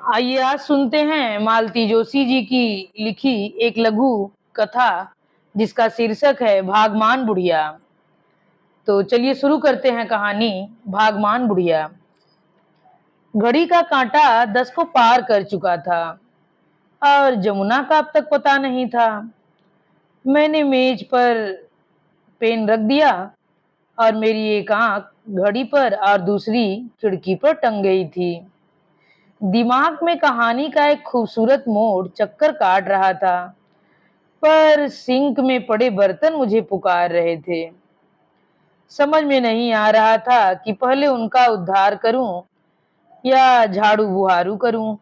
आइए आज सुनते हैं मालती जोशी जी की लिखी एक लघु कथा जिसका शीर्षक है भागमान बुढ़िया। तो चलिए शुरू करते हैं कहानी भागमान बुढ़िया। घड़ी का कांटा 10 को पार कर चुका था और जमुना का अब तक पता नहीं था। मैंने मेज पर पेन रख दिया और मेरी एक आंख घड़ी पर और दूसरी खिड़की पर टंग गई थी। दिमाग में कहानी का एक खूबसूरत मोड़ चक्कर काट रहा था, पर सिंक में पड़े बर्तन मुझे पुकार रहे थे। समझ में नहीं आ रहा था कि पहले उनका उद्धार करूं या झाड़ू बुहारू करूं।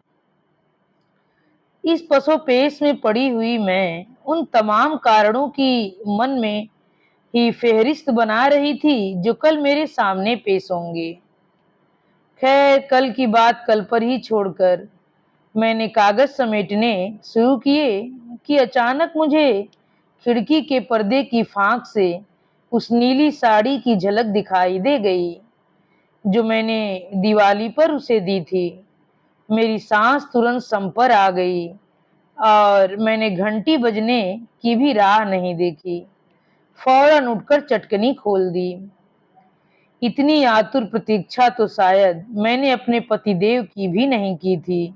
इस पसोपेश में पड़ी हुई मैं उन तमाम कारणों की मन में ही फेहरिस्त बना रही थी जो कल मेरे सामने पेश होंगे। खैर, कल की बात कल पर ही छोड़कर मैंने कागज समेटने शुरू किए कि अचानक मुझे खिड़की के पर्दे की फांक से उस नीली साड़ी की झलक दिखाई दे गई जो मैंने दिवाली पर उसे दी थी। मेरी सांस तुरंत सम पर आ गई और मैंने घंटी बजने की भी राह नहीं देखी, फौरन उठकर चटकनी खोल दी। इतनी आतुर प्रतीक्षा तो शायद मैंने अपने पतिदेव की भी नहीं की थी।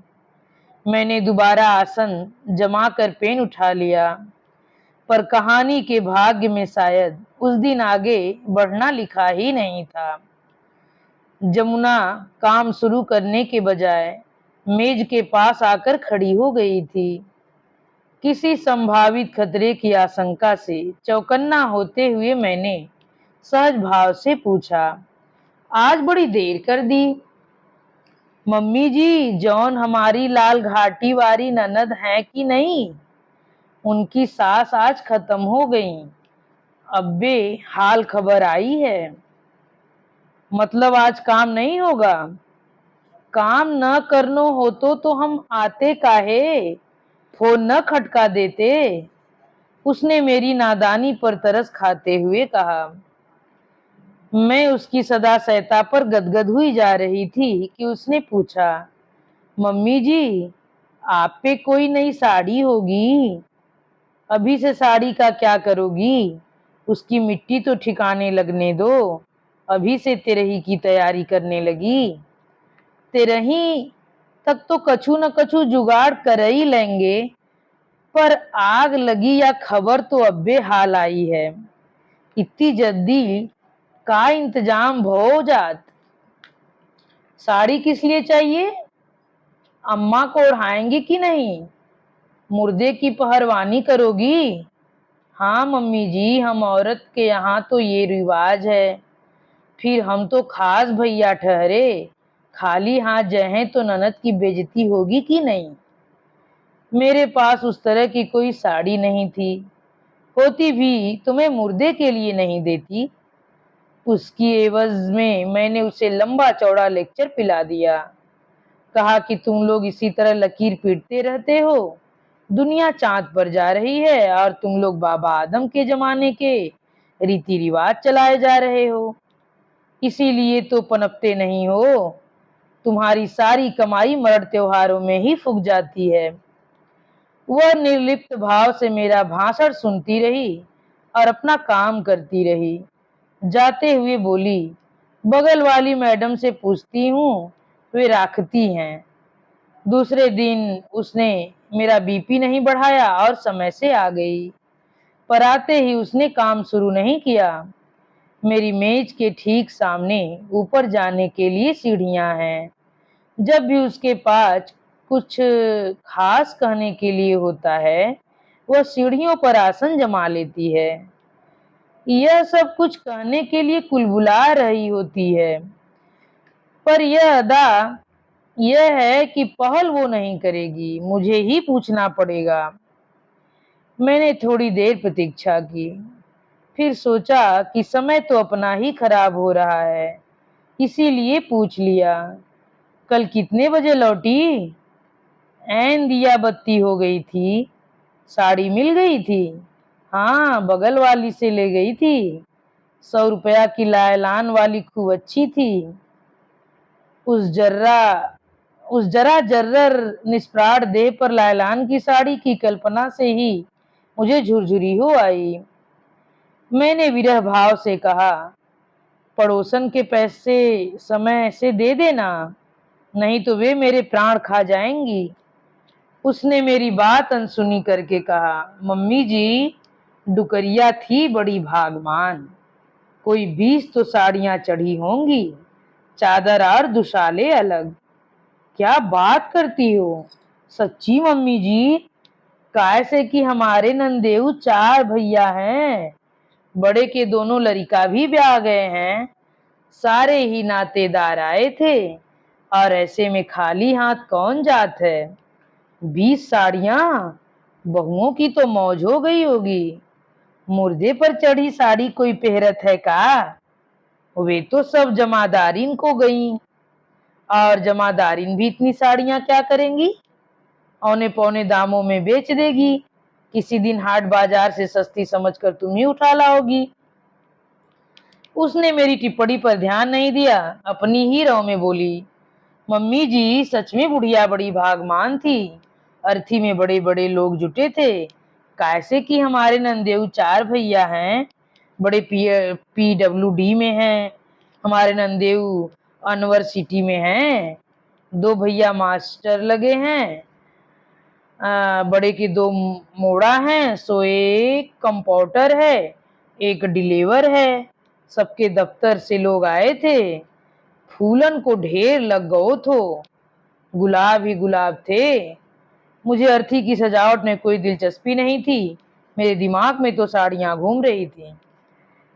मैंने दोबारा आसन जमाकर पेन उठा लिया, पर कहानी के भाग्य में शायद उस दिन आगे बढ़ना लिखा ही नहीं था। जमुना काम शुरू करने के बजाय मेज के पास आकर खड़ी हो गई थी। किसी संभावित खतरे की आशंका से चौकन्ना होते हुए मैंने सहज भाव से पूछा, आज बड़ी देर कर दी। मम्मी जी, जॉन हमारी लाल घाटी वाली ननद है कि नहीं? उनकी सास आज खत्म हो गई। अब्बे हाल खबर आई है। मतलब आज काम नहीं होगा? काम न करनो होतो तो हम आते काहे? फोन न खटका देते? उसने मेरी नादानी पर तरस खाते हुए कहा। मैं उसकी सदा सहता पर गदगद हुई जा रही थी कि उसने पूछा, मम्मी जी, आप पे कोई नई साड़ी होगी? अभी से साड़ी का क्या करोगी? उसकी मिट्टी तो ठिकाने लगने दो। अभी से तेरही की तैयारी करने लगी। तेरही तक तो कछु न कछु जुगाड़ कर ही लेंगे, पर आग लगी या खबर तो अब्बे हाल आई है। इतनी जल्दी का इंतजाम हो जात। साड़ी किस लिए चाहिए? अम्मा को ओढ़ाएंगी कि नहीं? मुर्दे की पहरवानी करोगी? हाँ मम्मी जी, हम औरत के यहाँ तो ये रिवाज है। फिर हम तो खास भैया ठहरे, खाली हाथ जाए तो ननद की बेइज्जती होगी कि नहीं? मेरे पास उस तरह की कोई साड़ी नहीं थी। होती भी तो मैं मुर्दे के लिए नहीं देती। उसकी एवज में मैंने उसे लंबा चौड़ा लेक्चर पिला दिया। कहा कि तुम लोग इसी तरह लकीर पीटते रहते हो, दुनिया चांद पर जा रही है और तुम लोग बाबा आदम के जमाने के रीति रिवाज चलाए जा रहे हो, इसीलिए तो पनपते नहीं हो। तुम्हारी सारी कमाई मरण त्योहारों में ही फूक जाती है। वह निर्लिप्त भाव से मेरा भाषण सुनती रही और अपना काम करती रही। जाते हुए बोली, बगल वाली मैडम से पूछती हूँ, वे राखती हैं। दूसरे दिन उसने मेरा बीपी नहीं बढ़ाया और समय से आ गई, पर आते ही उसने काम शुरू नहीं किया। मेरी मेज के ठीक सामने ऊपर जाने के लिए सीढ़ियां हैं। जब भी उसके पास कुछ खास कहने के लिए होता है, वह सीढ़ियों पर आसन जमा लेती है। यह सब कुछ कहने के लिए कुलबुला रही होती है, पर यह अदा यह है कि पहल वो नहीं करेगी, मुझे ही पूछना पड़ेगा। मैंने थोड़ी देर प्रतीक्षा की, फिर सोचा कि समय तो अपना ही खराब हो रहा है, इसीलिए पूछ लिया, कल कितने बजे लौटी? ऐन दिया बत्ती हो गई थी। साड़ी मिल गई थी? हाँ, बगल वाली से ले गई थी। 100 रुपया की लायलान वाली खूब अच्छी थी। उस जर्रा उस जरा जर्रर निष्प्राण देह पर लायलान की साड़ी की कल्पना से ही मुझे झुरझुरी हो आई। मैंने विरह भाव से कहा, पड़ोसन के पैसे समय से दे देना, नहीं तो वे मेरे प्राण खा जाएंगी। उसने मेरी बात अनसुनी करके कहा, मम्मी जी, डुकरिया थी बड़ी भागमान, कोई 20 तो साड़ियां चढ़ी होंगी, चादर और दुशाले अलग। क्या बात करती हो? सच्ची मम्मी जी, कैसे कि हमारे नंदेऊ 4 भैया हैं, बड़े के दोनों लड़का भी ब्याह गए हैं, सारे ही नातेदार आए थे, और ऐसे में खाली हाथ कौन जात है। 20 साड़ियां, बहुओं की तो मौज हो गई होगी। मुर्दे पर चढ़ी साड़ी कोई पहरत है का? वे तो सब जमादारिन को गई, और जमादारिन भी इतनी साड़ियां क्या करेंगी? औने पौने दामों में बेच देगी, किसी दिन हाट बाजार से सस्ती समझकर तुम ही उठा लाओगी। उसने मेरी टिप्पणी पर ध्यान नहीं दिया, अपनी ही रव में बोली, मम्मी जी, सच में बुढ़िया बड़ी भागमान थी, अर्थी में बड़े बड़े लोग जुटे थे, कैसे कि हमारे नंदेऊ 4 भैया हैं, बड़े PWD में हैं, हमारे नंदेऊ अनवर सिटी में हैं, 2 भैया मास्टर लगे हैं, बड़े के 2 मोड़ा हैं, सो एक कंपाउंडर है, एक डिलीवर है, सबके दफ्तर से लोग आए थे, फूलन को ढेर लग गओ थो, गुलाब ही गुलाब थे। मुझे अर्थी की सजावट में कोई दिलचस्पी नहीं थी, मेरे दिमाग में तो साड़ियां घूम रही थी।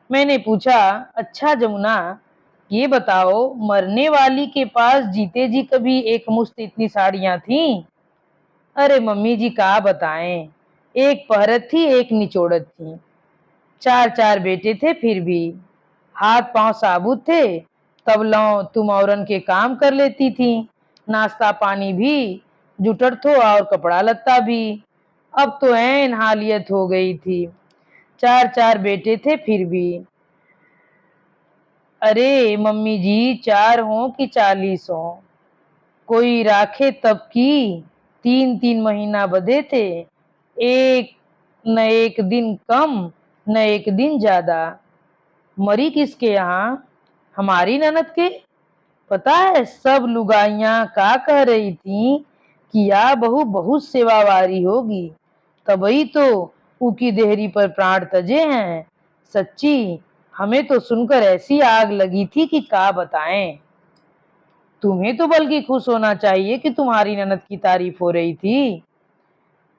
मैंने पूछा, अच्छा जमुना, ये बताओ, मरने वाली के पास जीते जी कभी एक मुश्त इतनी साड़ियां थीं? अरे मम्मी जी, का बताएं, एक पहरत थी, एक निचोड़त थी, 4 बेटे थे, फिर भी हाथ पांव साबुत थे, तब लो तुम औरन के काम कर लेती थी, नाश्ता पानी भी जुटड़ थो और कपड़ा लत्ता भी। अब तो ऐन हालियत हो गई थी, 4 बेटे थे, फिर भी। अरे मम्मी जी, 4 हो कि 40 हो, कोई राखे तब की, 3 महीना बधे थे, एक न एक दिन कम, न एक दिन ज्यादा। मरी किसके यहाँ? हमारी ननद के। पता है, सब लुगाइयां का कह रही थी कि या बहू बहुत सेवावारी होगी, तभी तो ऊकी देहरी पर प्राण तजे हैं। सच्ची, हमें तो सुनकर ऐसी आग लगी थी कि का बताएं। तुम्हें तो बल्कि खुश होना चाहिए कि तुम्हारी ननद की तारीफ हो रही थी।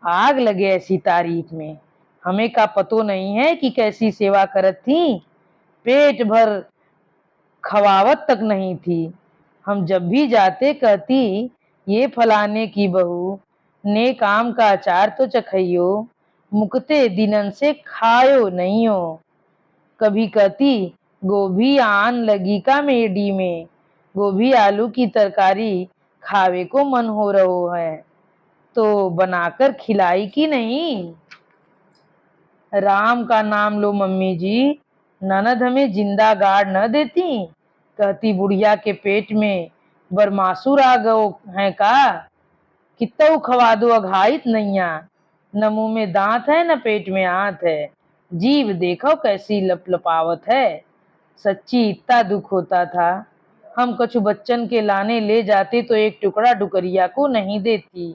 आग लगे ऐसी तारीफ में, हमें का पतो नहीं है कि कैसी सेवा करत थी, पेट भर खवावत तक नहीं थी। हम जब भी जाते कहती, ये फलाने की बहू ने काम का अचार तो चखइयो, मुकते दिनन से खायो नहीं हो। कभी कहती, गोभी आन लगी का मेडी में, गोभी आलू की तरकारी खावे को मन हो रहो है, तो बनाकर खिलाई कि नहीं? राम का नाम लो मम्मी जी, ननद हमें जिंदा गाड़ न देती, कहती बुढ़िया के पेट में बरमासुर आ गओ है का, कित्तऊ खवा दो अघाइत नैया, न मुंह में दांत है न पेट में आंत है, जीव देखो कैसी लपलपावत है। सच्ची इतना दुख होता था, हम कछु बच्चन के लाने ले जाते तो एक टुकड़ा डुकरिया को नहीं देती।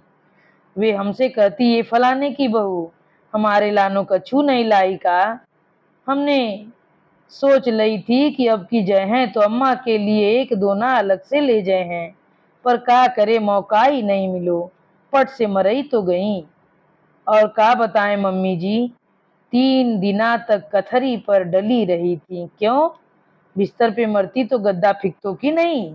वे हमसे कहती, ये फलाने की बहू हमारे लानो कछु नहीं लाई का। हमने सोच लई थी कि अब की जय हैं तो अम्मा के लिए एक दोना अलग से ले जाए हैं, पर का करे, मौका ही नहीं मिलो, पट से मरई तो गई। और का बताएं मम्मी जी, 3 दिना तक कथरी पर डली रही थी। क्यों? बिस्तर पे मरती तो गद्दा फिकतो कि नहीं।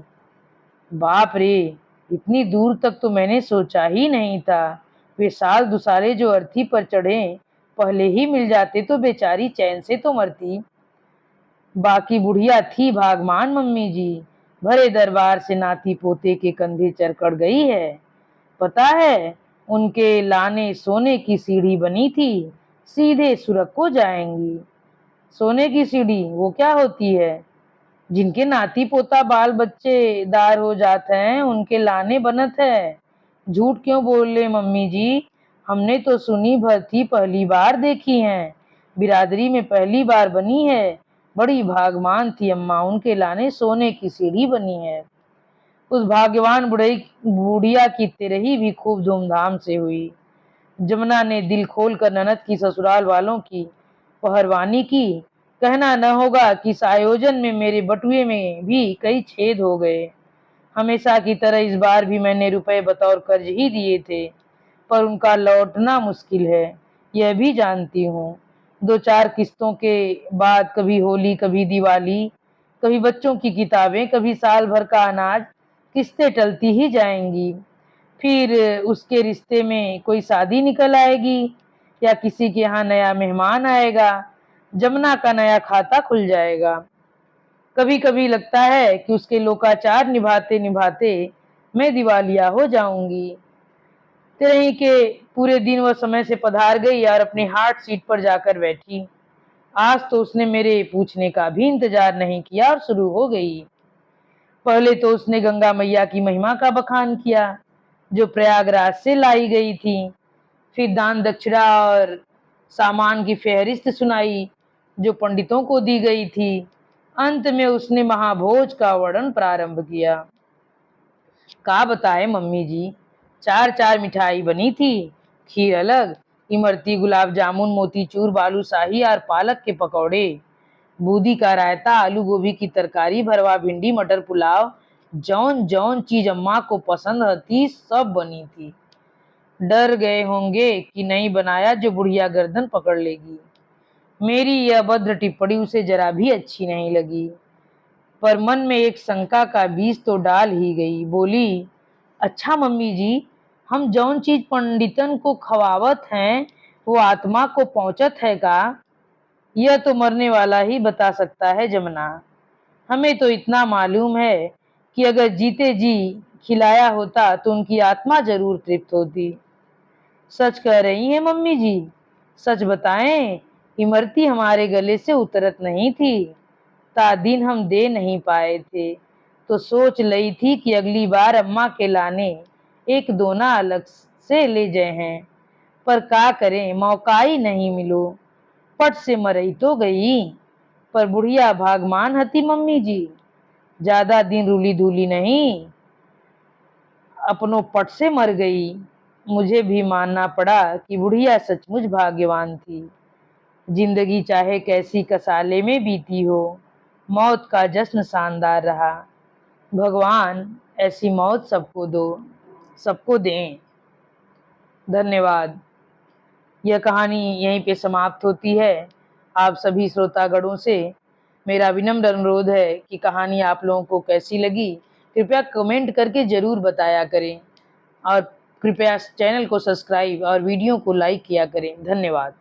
बाप रे, इतनी दूर तक तो मैंने सोचा ही नहीं था। वे साल दुसाले जो अर्थी पर चढ़े पहले ही मिल जाते तो बेचारी चैन से तो मरती। बाकी बुढ़िया थी भागमान मम्मी जी, भरे दरबार से नाती पोते के कंधे चढ़ गई है। पता है, उनके लाने सोने की सीढ़ी बनी थी, सीधे सुरग को जाएंगी। सोने की सीढ़ी वो क्या होती है? जिनके नाती पोता बाल बच्चे दार हो जाते हैं उनके लाने बनत है। झूठ क्यों बोले मम्मी जी, हमने तो सुनी भर्ती पहली बार देखी है, बिरादरी में पहली बार बनी है। बड़ी भागमान थी अम्मा, उनके लाने सोने की सीढ़ी बनी है। उस भाग्यवान बुढ़िया की तिरही भी खूब धूमधाम से हुई। जमुना ने दिल खोलकर ननद की ससुराल वालों की पहरवानी की। कहना न होगा कि इस आयोजन में मेरे बटुए में भी कई छेद हो गए। हमेशा की तरह इस बार भी मैंने रुपए बतौर कर्ज ही दिए थे, पर उनका लौटना मुश्किल है, यह भी जानती हूँ। 2-4 किस्तों के बाद कभी होली, कभी दिवाली, कभी बच्चों की किताबें, कभी साल भर का अनाज, किस्तें टलती ही जाएंगी। फिर उसके रिश्ते में कोई शादी निकल आएगी या किसी के यहाँ नया मेहमान आएगा, जमुना का नया खाता खुल जाएगा। कभी कभी लगता है कि उसके लोकाचार निभाते निभाते मैं दिवालिया हो जाऊंगी। तिरही के पूरे दिन वह समय से पधार गई और अपनी हार्ट सीट पर जाकर बैठी। आज तो उसने मेरे पूछने का भी इंतजार नहीं किया और शुरू हो गई। पहले तो उसने गंगा मैया की महिमा का बखान किया, जो प्रयागराज से लाई गई थी। फिर दान दक्षिणा और सामान की फेहरिस्त सुनाई, जो पंडितों को दी गई थी। अंत में उसने महाभोज का वर्णन प्रारंभ किया। का बताए मम्मी जी, 4-4 मिठाई बनी थी, खीर अलग, इमरती, गुलाब जामुन, मोतीचूर, बालूशाही और पालक के पकौड़े, बूंदी का रायता, आलू गोभी की तरकारी, भरवा भिंडी, मटर पुलाव, जौन जौन चीज अम्मा को पसंद थी सब बनी थी। डर गए होंगे कि नहीं बनाया जो बुढ़िया गर्दन पकड़ लेगी। मेरी यह अभद्र टिप्पणी उसे जरा भी अच्छी नहीं लगी, पर मन में एक शंका का बीज तो डाल ही गई। बोली, अच्छा मम्मी जी, हम जौन चीज पंडितन को खवावत हैं वो आत्मा को पहुंचत है का? यह तो मरने वाला ही बता सकता है जमुना। हमें तो इतना मालूम है कि अगर जीते जी खिलाया होता तो उनकी आत्मा जरूर तृप्त होती। सच कह रही हैं मम्मी जी? सच बताएं, इमरती हमारे गले से उतरत नहीं थी, ता दिन हम दे नहीं पाए थे, तो सोच लई थी कि अगली बार अम्मा के लाने एक दोना अलग से ले जाए हैं, पर का करें, मौका ही नहीं मिलो। पट से मरई तो गई, पर बुढ़िया भागमान हती मम्मी जी, ज्यादा दिन रूली धूली नहीं, अपनों पट से मर गई। मुझे भी मानना पड़ा कि बुढ़िया सचमुच भाग्यवान थी। जिंदगी चाहे कैसी कसाले में बीती हो, मौत का जश्न शानदार रहा। भगवान ऐसी मौत सबको दो, सबको दें। धन्यवाद। यह कहानी यहीं पे समाप्त होती है। आप सभी श्रोतागणों से मेरा विनम्र अनुरोध है कि कहानी आप लोगों को कैसी लगी कृपया कमेंट करके जरूर बताया करें, और कृपया चैनल को सब्सक्राइब और वीडियो को लाइक किया करें। धन्यवाद।